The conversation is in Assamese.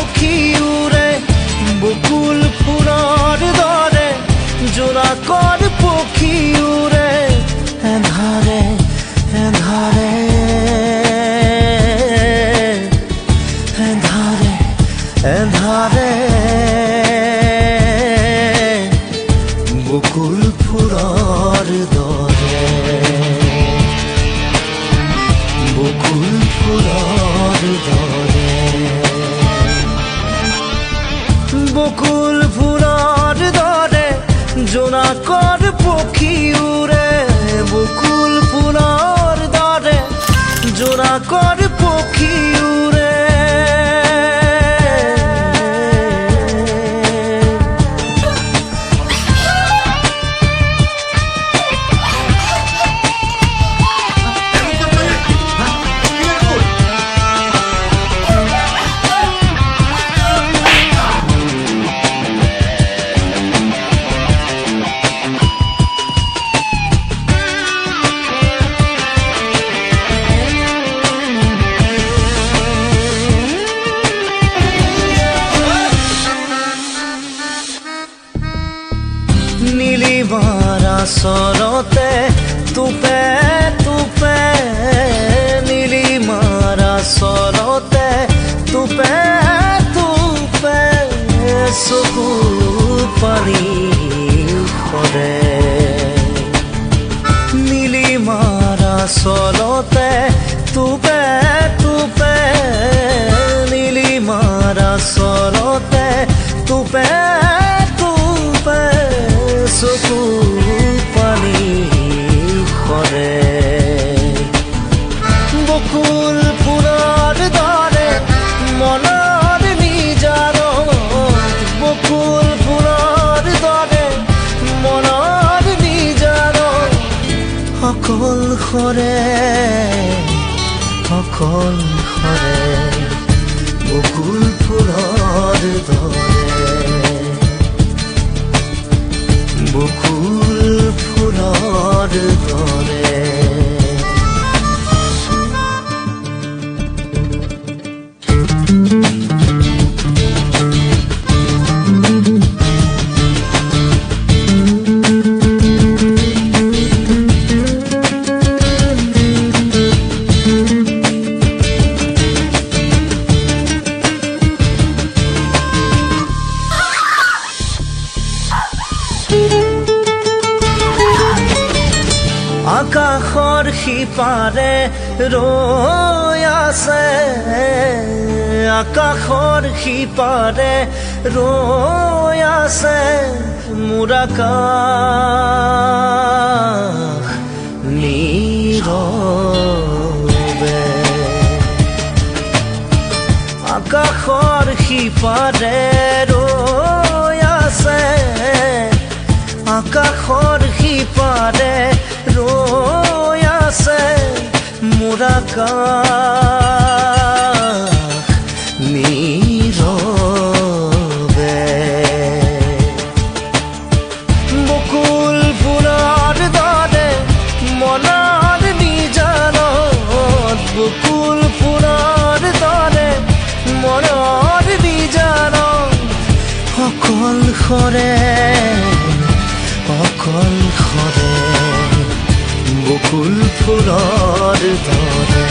পক্ষী উৰে বকুল ফুলৰ দৰে জোনাকৰ পক্ষী উৰে এন্ধাৰে এন্ধাৰে এন্ধাৰে এন্ধাৰে বকুল ফুলৰ দৰে বকুল ফুলৰ দৰে বকুল ফুলৰ দৰে জোনাকৰ পক্ষী উৰে বকুল ফুলৰ দৰে জোনাকৰ পক্ষী উৰে নীলিমাৰ আচৰতে তোপে তোপে নীলিমাৰ আচৰতে তোপে তোপে চকু পানী সৰে নীলিমাৰ আচৰতে তোপে তোপে নীলিমাৰ আচৰতে তোপে চকু পানী সৰে বকুল ফুলৰ দৰে মনৰ নিজাৰত বকুল ফুলৰ দৰে মনৰ নিজাৰত অকল সৰে বকুল ফুলৰ দৰে বকুল ফুলৰ দৰে আকাশৰ সিপাৰে ৰৈ আছে আকাশৰ সিপাৰে ৰৈ আছে মোৰ আকাশ নীৰৱে আকাশৰ সিপাৰে ৰৈ আছে আকাশৰ সিপাৰে ৰৈ আছে মোৰ আকাশ নীৰৱে বকুল ফুলৰ দৰে মনৰ নিজানত বকুল ফুলৰ দৰে মনৰ নিজানত অকল সৰে বকুল ফুলৰ দৰে